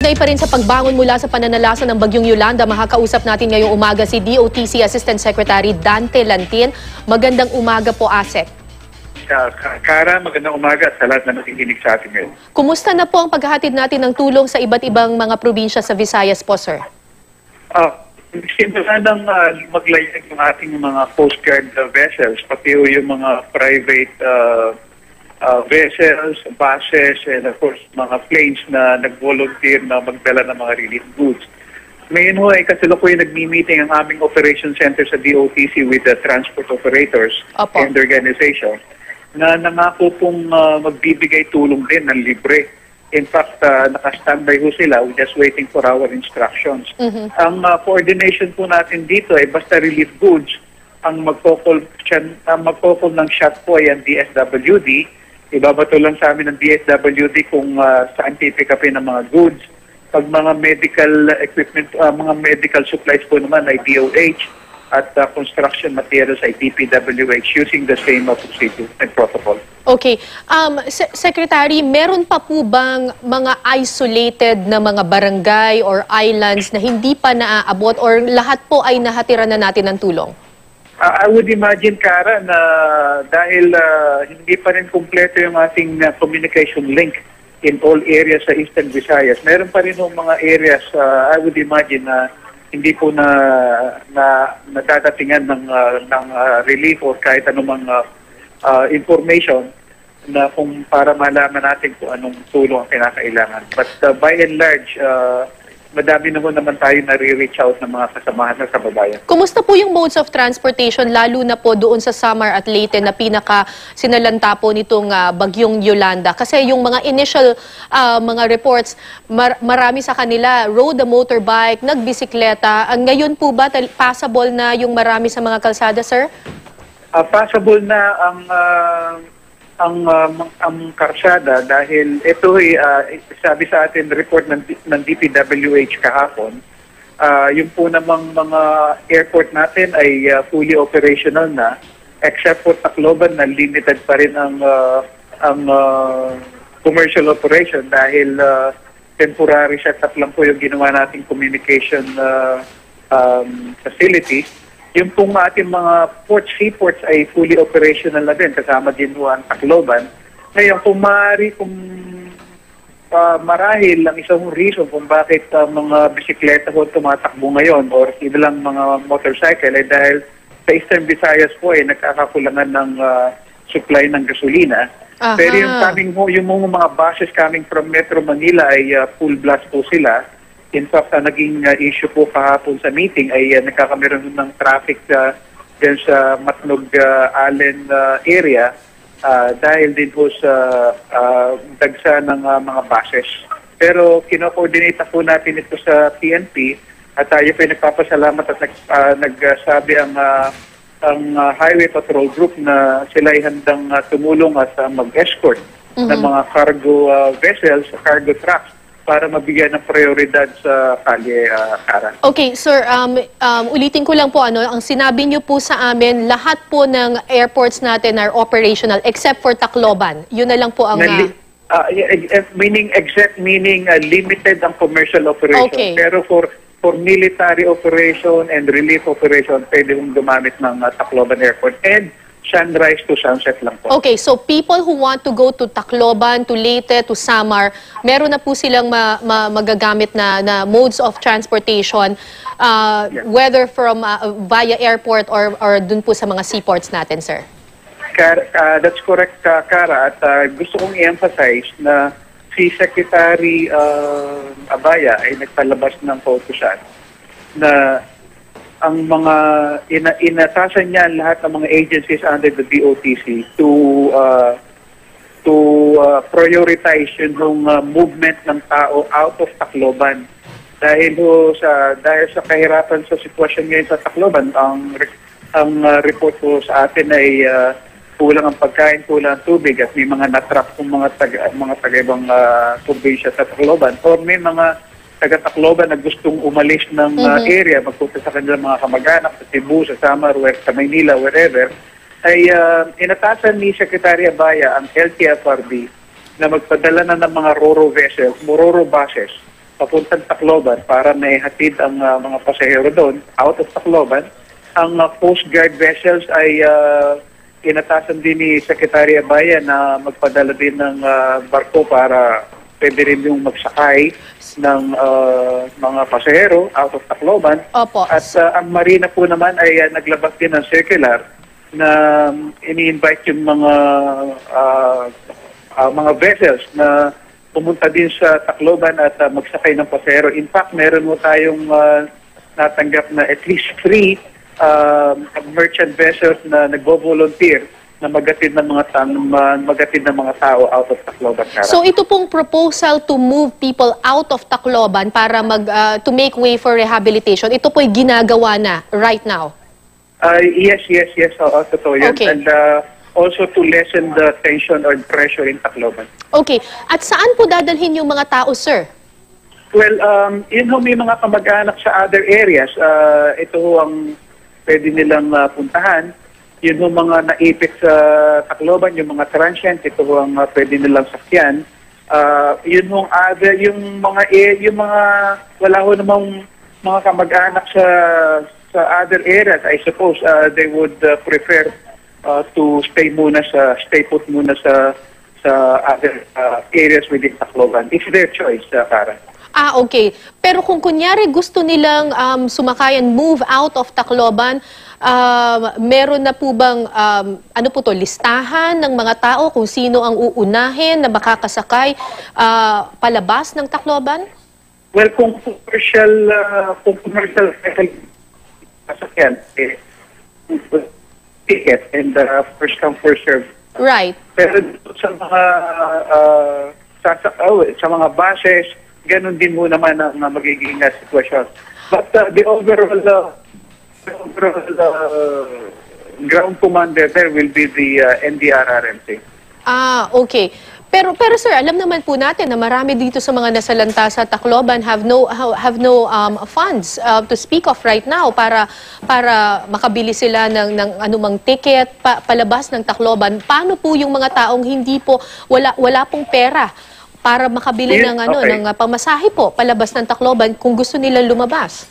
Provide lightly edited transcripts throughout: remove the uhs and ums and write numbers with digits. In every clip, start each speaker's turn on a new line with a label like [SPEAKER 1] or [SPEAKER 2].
[SPEAKER 1] Kaugnay pa rin sa pagbangon mula sa pananalasa ng Bagyong Yolanda, makakausap natin ngayong umaga si DOTC Assistant Secretary Dante Lantin. Magandang umaga po, ASEC.
[SPEAKER 2] Kara, magandang umaga sa lahat na nakikinig sa atin ngayon.
[SPEAKER 1] Kumusta na po ang paghahatid natin ng tulong sa iba't ibang mga probinsya sa Visayas po, sir?
[SPEAKER 2] Simula nang maglayag ng ating mga Coast Guard vessels, pati yung mga private vessels, buses, and of course, mga planes na nag-volunteer na magdala ng mga relief goods. Ngayon ho ay kasalukuyan nagmi-meeting ang aming operation center sa DOTC with the transport operators and organization na nangako pong magbibigay tulong din ng libre. In fact, naka-standby ho sila. We're just waiting for our instructions. Ang coordination po natin dito ay basta relief goods. Ang magkokol ng shot po ay ang DSWD. Ibabato lang sa amin ng DSWD kung saan pipick upin ng mga goods. Pag mga medical equipment, mga medical supplies po naman ay DOH at construction materials ay DPWH using the same procedure and protocol.
[SPEAKER 1] Okay. Secretary, meron pa po bang mga isolated na mga barangay or islands na hindi pa naaabot or lahat po ay nahatira na natin ng tulong?
[SPEAKER 2] I would imagine, Kara, na dahil hindi pa rin kumpleto yung ating communication link in all areas sa Eastern Visayas, meron pa rin yung mga areas, I would imagine, na hindi po na nadadatingan ng relief or kahit anumang information na kung para malaman natin kung anong tulong ang kinakailangan. But by and large, madami naman tayo nare-reach out ng mga kasamahan ng kababayan.
[SPEAKER 1] Kumusta po yung modes of transportation, lalo na po doon sa Samar at Leyte na pinaka-sinalanta po nitong Bagyong Yolanda? Kasi yung mga initial mga reports, marami sa kanila rode a motorbike, nagbisikleta. Ngayon po ba passable na yung marami sa mga kalsada, sir?
[SPEAKER 2] Possible na ang karsada dahil ito ay sabi sa atin report ng DPWH kahapon, yung po namang mga airport natin ay fully operational na except for Tacloban na limited pa rin ang commercial operation dahil temporary setup lang po yung ginawa nating communication facility. Yung pong ating mga seaports ay fully operational na din, kasama din ang Tacloban. Ngayon, kung maaari, kung marahil lang isang reason kung bakit mga bisikleta ko tumatakbo ngayon or ilang mga motorcycle ay dahil sa Eastern Visayas po ay nagkakakulangan ng supply ng gasolina. Pero yung mga buses coming from Metro Manila ay full blast po sila. In fact, naging issue po kahapon sa meeting ay nagkakameron ng traffic dyan sa Matnog-Allen area dahil din po sa dagsa ng mga buses. Pero kino-coordinate po natin ito sa PNP at tayo po nagpapasalamat at nagsabi ang Highway Patrol Group na sila ay handang tumulong at mag-escort ng mga cargo vessels, cargo trucks, para mabigyan ng prioridad sa kalye, Kara.
[SPEAKER 1] Okay, sir, ulitin ko lang po, ang sinabi niyo po sa amin, lahat po ng airports natin are operational except for Tacloban. Yun na lang po ang...
[SPEAKER 2] meaning limited ang commercial operation.
[SPEAKER 1] Okay.
[SPEAKER 2] Pero for military operation and relief operation, pwede kong gumamit ng Tacloban Airport. And sunrise to sunset lang po.
[SPEAKER 1] Okay, so people who want to go to Tacloban, to Leyte, to Samar, meron na po silang magagamit na modes of transportation, whether from via airport or dun po sa mga seaports natin, sir.
[SPEAKER 2] That's correct, Kara. At gusto kong i-emphasize na si Secretary Abaya ay nagpalabas ng photoshot na ang mga inatasan niya lahat ng mga agencies under the DOTC to prioritize yung movement ng tao out of Tacloban. Dahil sa kahirapan sa sitwasyon ngayon sa Tacloban, ang report po sa atin ay kulang ang pagkain, kulang ang tubig at may mga natrap kung mga taga-ibang probinsya sa Tacloban or may mga taga-Tacloban na gustong umalis ng area, magpunta sa kanilang mga kamag-anak sa Cebu, sa Samar, sa Maynila, wherever, ay inatasan ni Secretary Abaya ang LTFRB na magpadala na ng mga RoRo vessels, RoRo buses papuntang Tacloban para maihatid ang mga pasahero doon out of Tacloban. Ang Coast Guard vessels ay inatasan din ni Secretary Abaya na magpadala din ng barko para pwede rin yung magsakay ng mga pasahero out of Tacloban.
[SPEAKER 1] Opo.
[SPEAKER 2] At ang Marina po naman ay naglabas din ng circular na ini-invite yung mga vessels na pumunta din sa Tacloban at magsakay ng pasahero. In fact, meron mo tayong natanggap na at least 3 merchant vessels na nagvo-volunteer na magatid ng mga tao out of Tacloban.
[SPEAKER 1] So ito pong proposal to move people out of Tacloban para to make way for rehabilitation, ito po'y ginagawa na right now?
[SPEAKER 2] Yes. Oo, totoo yan.
[SPEAKER 1] Okay.
[SPEAKER 2] And also to lessen the tension or pressure in Tacloban.
[SPEAKER 1] Okay. At saan po dadalhin yung mga tao, sir?
[SPEAKER 2] Well, yun ho, may mga kamag-anak sa other areas. Ito ho ang pwede nilang puntahan. Yun ho mga naipit sa Tacloban, yung mga transient, ito ho ang pwede nilang sakyan. Yun ho yung mga wala ho namang mga kamag-anak sa other areas. I suppose they would prefer to stay put muna sa other areas within Tacloban. It's their choice, Kara.
[SPEAKER 1] Okay. Pero kung kunyari gusto nilang sumakay and move out of Tacloban, meron na po bang, listahan ng mga tao kung sino ang uunahin na makakasakay palabas ng Tacloban?
[SPEAKER 2] Well, kung commercial sasakyan, ticket and first come, first serve.
[SPEAKER 1] Right.
[SPEAKER 2] Pero sa mga buses, ganun din mo naman ang magiging sitwasyon. But the overall ground commander there will be the NDRRMC.
[SPEAKER 1] Okay. Pero sir, alam naman po natin na marami dito sa mga nasalanta sa Tacloban have no funds to speak of right now para makabili sila ng anumang ticket palabas ng Tacloban. Paano po yung mga taong hindi po wala pong pera para makabili ng ng pamasahe po palabas ng Tacloban kung gusto nila lumabas?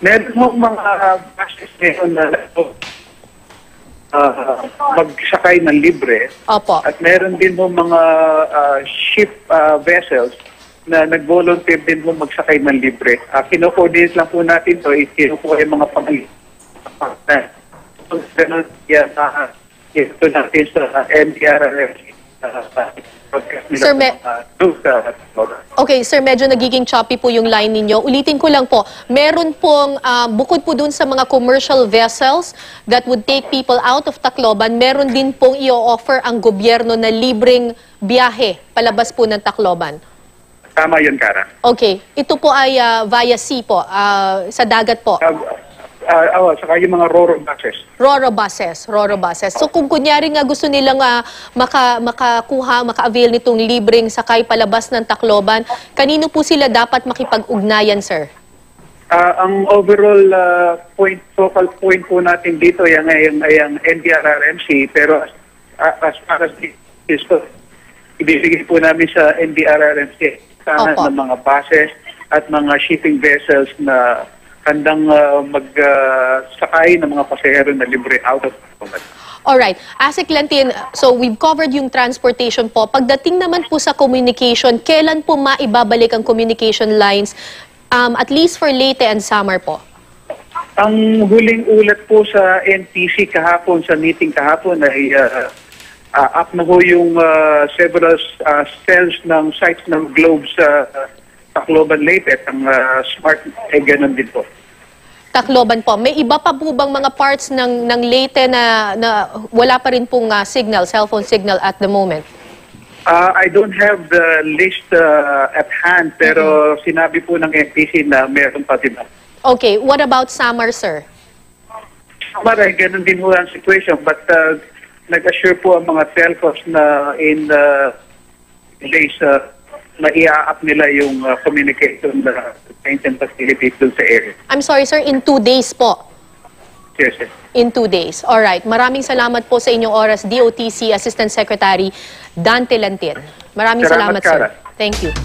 [SPEAKER 2] Meron mo mga buses ngayon na magsakay ng libre.
[SPEAKER 1] Opo.
[SPEAKER 2] At meron din mo mga ship vessels na nag-volunteer din mo magsakay ng libre. Kino-coordinate lang po natin to, kinukuha yung mga pamilya. Ganun yan, ito natin sa MDRRF.
[SPEAKER 1] Sir, okay, sir, medyo nagiging choppy po yung line ninyo. Ulitin ko lang po, meron pong, bukod po dun sa mga commercial vessels that would take people out of Tacloban, meron din pong i-offer ang gobyerno na libreng biyahe palabas po ng Tacloban.
[SPEAKER 2] Tama yun, Kara.
[SPEAKER 1] Okay, ito po ay via sea po, sa dagat po.
[SPEAKER 2] Saka yung mga
[SPEAKER 1] Roro buses. So kung kunyari nga gusto nilang maka-avail nitong libreng sakay palabas ng Tacloban, kanino po sila dapat makipag-ugnayan, sir?
[SPEAKER 2] Ang overall focal point po natin dito ay ang NDRRMC, pero as far as this ibibigay po namin sa NDRRMC ng mga buses at mga shipping vessels na handang magsakay ng mga pasahero na libre out of Tacloban.
[SPEAKER 1] Alright. Asik Lantin, so we've covered yung transportation po. Pagdating naman po sa communication, kailan po maibabalik ang communication lines, at least for Leyte and Samar po?
[SPEAKER 2] Ang huling ulat po sa NTC kahapon, sa meeting kahapon, ay up na po yung several cells ng sites ng Globe sa Tacloban Leyte at ang smart ganun din po.
[SPEAKER 1] Tacloban po. May iba pa po bang mga parts ng Leyte na wala pa rin pong cellphone signal at the moment?
[SPEAKER 2] I don't have the list at hand, pero sinabi po ng NTC na meron pa din.
[SPEAKER 1] Okay. What about Samar, sir?
[SPEAKER 2] Samar ay ganun din po ang situation, but nag-assure po ang mga telcos na in days na-i-up nila yung communication na maintenance facilities dun sa area.
[SPEAKER 1] I'm sorry, sir. In 2 days po?
[SPEAKER 2] Yes.
[SPEAKER 1] In 2 days. Alright. Maraming salamat po sa inyong oras, DOTC Assistant Secretary Dante Lantin. Maraming salamat, sir.
[SPEAKER 2] Kara.
[SPEAKER 1] Thank you.